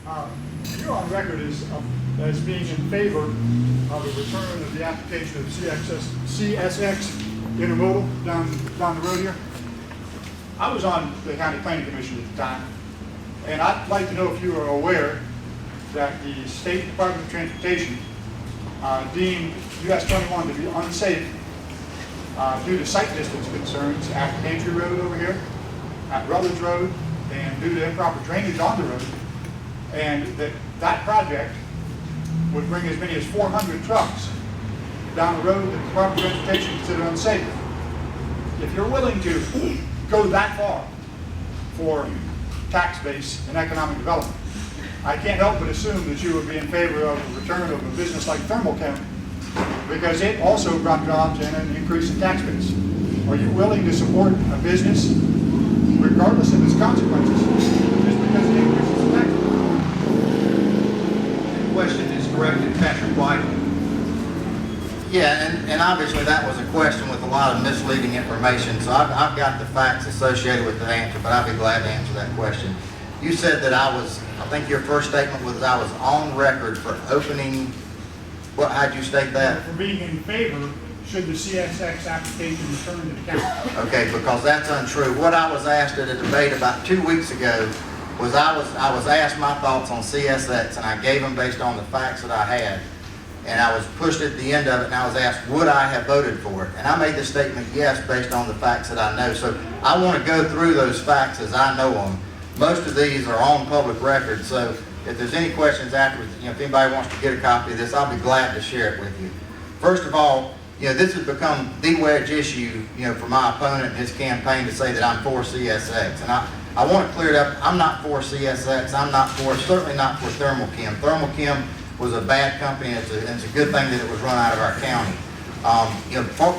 You're on record as being in favor of the return of the application of CSX intermodal down the road here. I was on the County Planning Commission at the time, and I'd like to know if you are aware that the State Department of Transportation deemed US 21 to be unsafe due to site distance concerns at Pantry Road over here, at Rutledge Road, and due to improper drainage on the road, and that project would bring as many as 400 trucks down the road that the Department of Transportation considered unsafe. If you're willing to go that far for tax base and economic development, I can't help but assume that you would be in favor of the return of a business like Thermal Chem, because it also brought jobs and an increase in tax base. Are you willing to support a business, regardless of its consequences, just because it increases the tax base? The question is directed to Patrick White. Yeah, and obviously that was a question with a lot of misleading information, so I've got the facts associated with the answer, but I'd be glad to answer that question. You said that I think your first statement was I was on record for opening, how'd you state that? For being in favor, should the CSX application return to the county? Okay, because that's untrue. What I was asked at a debate about 2 weeks ago was I was asked my thoughts on CSX, and I gave them based on the facts that I had. And I was pushed at the end of it, and I was asked, would I have voted for it? And I made the statement, yes, based on the facts that I know. So I want to go through those facts as I know them. Most of these are on public record, so if there's any questions afterwards, if anybody wants to get a copy of this, I'll be glad to share it with you. First of all, this has become the wedge issue, for my opponent and his campaign to say that I'm for CSX. And I want to clear it up. I'm not for CSX. I'm certainly not for Thermal Chem. Thermal Chem was a bad company, and it's a good thing that it was run out of our county.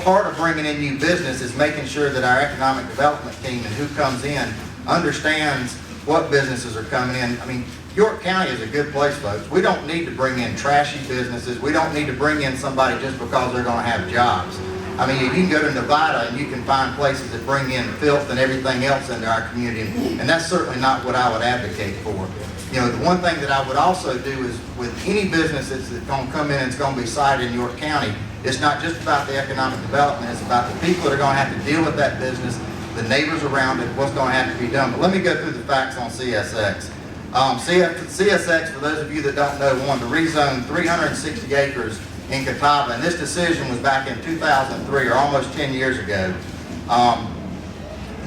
Part of bringing in new business is making sure that our economic development team and who comes in understands what businesses are coming in. I mean, York County is a good place, folks. We don't need to bring in trashy businesses. We don't need to bring in somebody just because they're going to have jobs. I mean, you can go to Nevada and you can find places that bring in filth and everything else into our community, and that's certainly not what I would advocate for. The one thing that I would also do is with any business that's going to come in and it's going to be sited in York County, it's not just about the economic development, it's about the people that are going to have to deal with that business, the neighbors around it, what's going to have to be done. But let me go through the facts on CSX. CSX, for those of you that don't know, wanted to rezone 360 acres in Catawba, and this decision was back in 2003, or almost 10 years ago.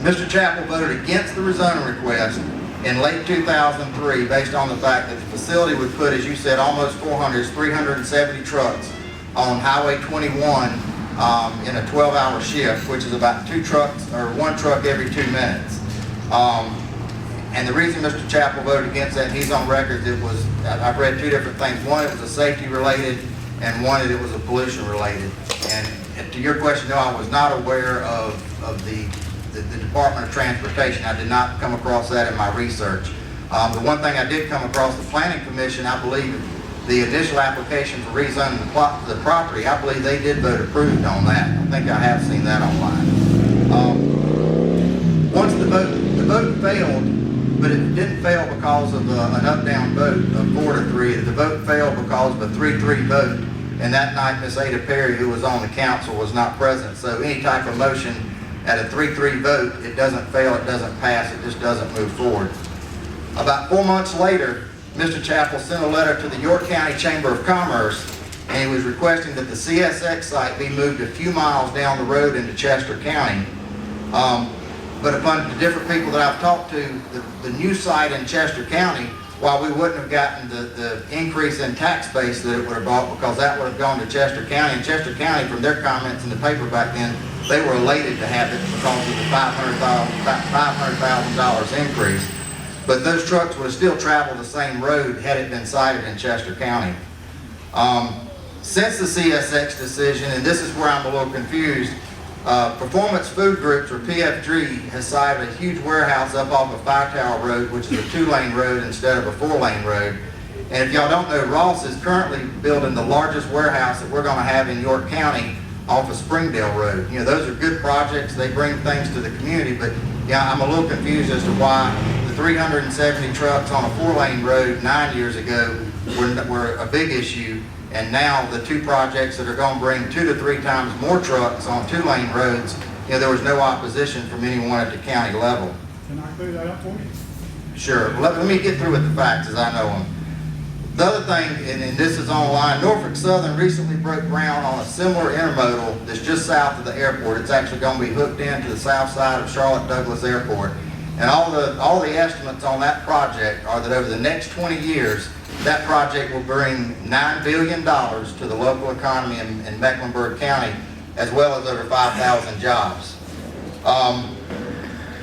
Mr. Chappell voted against the rezoning request in late 2003 based on the fact that the facility would put, as you said, almost 370 trucks on Highway 21 in a 12-hour shift, which is about 2 trucks, or 1 truck every 2 minutes. And the reason Mr. Chappell voted against that, and he's on record, I've read 2 different things. One, it was a safety related, and one, it was a pollution related. And to your question, no, I was not aware of the Department of Transportation. I did not come across that in my research. The one thing I did come across, the Planning Commission, I believe the initial application for rezoning the property, I believe they did vote approved on that. I think I have seen that online. Once the vote failed, but it didn't fail because of an up-down vote of 4-3. The vote failed because of a 3-3 vote, and that night Miss Ada Perry, who was on the council, was not present. So any type of motion at a 3-3 vote, it doesn't fail, it doesn't pass, it just doesn't move forward. About 4 months later, Mr. Chappell sent a letter to the York County Chamber of Commerce, and he was requesting that the CSX site be moved a few miles down the road into Chester County. But upon the different people that I've talked to, the new site in Chester County, while we wouldn't have gotten the increase in tax base that it would have brought, because that would have gone to Chester County, and Chester County, from their comments in the paper back then, they were elated to have it because of the $500,000 increase. But those trucks would have still traveled the same road had it been sited in Chester County. Since the CSX decision, and this is where I'm a little confused, Performance Food Groups, or PFG, has sited a huge warehouse up off of Fire Tower Road, which is a 2-lane road instead of a 4-lane road. And if y'all don't know, Ross is currently building the largest warehouse that we're going to have in York County off of Springdale Road. Those are good projects. They bring things to the community, but I'm a little confused as to why 370 trucks on a 4-lane road 9 years ago were a big issue, and now the two projects that are going to bring 2 to 3 times more trucks on 2-lane roads, there was no opposition from anyone at the county level. Can I clear that up for you? Sure. Well, let me get through with the facts as I know them. The other thing, and this is online, Norfolk Southern recently broke ground on a similar intermodal that's just south of the airport. It's actually going to be hooked into the south side of Charlotte Douglas Airport. And all the estimates on that project are that over the next 20 years, that project will bring $9 billion to the local economy in Mecklenburg County, as well as over 5,000 jobs.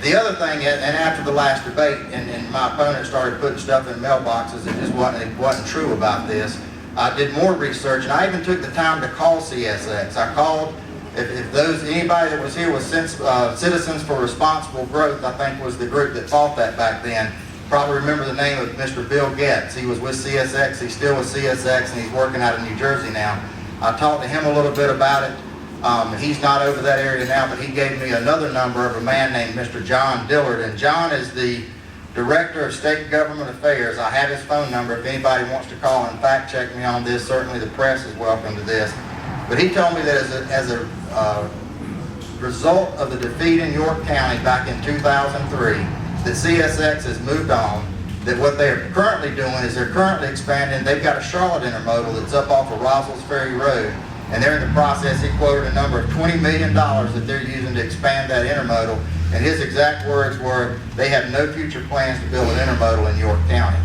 The other thing, and after the last debate, and my opponent started putting stuff in mailboxes that just wasn't true about this, I did more research, and I even took the time to call CSX. I called, anybody that was here was Citizens for Responsible Growth, I think was the group that fought that back then. Probably remember the name of Mr. Bill Getz. He was with CSX, he's still with CSX, and he's working out of New Jersey now. I talked to him a little bit about it. He's not over that area now, but he gave me another number of a man named Mr. John Dillard, and John is the Director of State Government Affairs. I have his phone number if anybody wants to call and fact check me on this. Certainly the press is welcome to this. But he told me that as a result of the defeat in York County back in 2003, that CSX has moved on, that what they're currently doing is they're currently expanding. They've got a Charlotte intermodal that's up off of Rossell's Ferry Road, and they're in the process. He quoted a number of $20 million that they're using to expand that intermodal, and his exact words were, they have no future plans to build an intermodal in York County.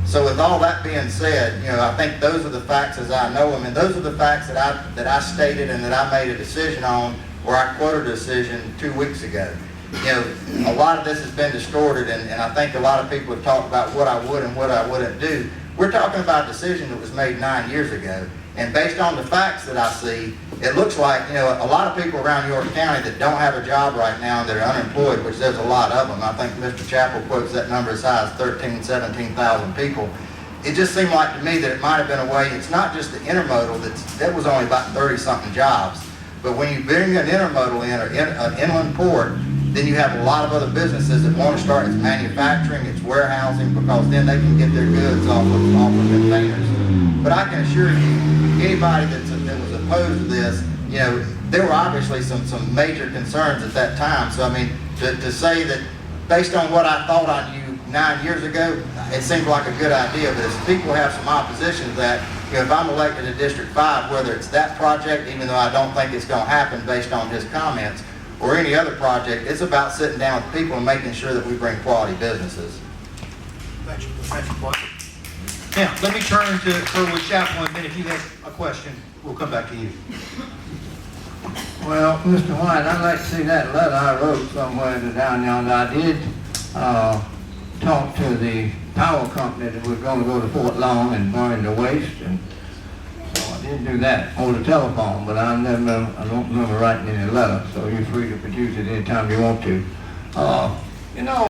So with all that being said, I think those are the facts as I know them, and those are the facts that I stated and that I made a decision on, or I quoted a decision 2 weeks ago. A lot of this has been distorted, and I think a lot of people have talked about what I would and what I wouldn't do. We're talking about a decision that was made 9 years ago. And based on the facts that I see, it looks like, a lot of people around York County that don't have a job right now, that are unemployed, which there's a lot of them. I think Mr. Chappell quotes that number as high as 13,000, 17,000 people. It just seemed like to me that it might have been a way, it's not just the intermodal, that was only about 30-something jobs. But when you bring an intermodal in, or an inland port, then you have a lot of other businesses that want to start its manufacturing, its warehousing, because then they can get their goods off of containers. But I can assure you, anybody that was opposed to this, there were obviously some major concerns at that time. So I mean, to say that based on what I thought on you 9 years ago, it seemed like a good idea. But if people have some opposition to that, if I'm elected to District 5, whether it's that project, even though I don't think it's going to happen based on his comments, or any other project, it's about sitting down with people and making sure that we bring quality businesses. Thank you, Clark. Now, let me turn to Sherwood Chappell, and then if you have a question, we'll come back to you. Well, Mr. White, I'd like to see that letter I wrote somewhere down yonder. I did talk to the power company that was going to go to Fort Long and burn the waste, and so I did do that over the telephone, but I don't remember writing any letter, so you're free to produce it anytime you want to.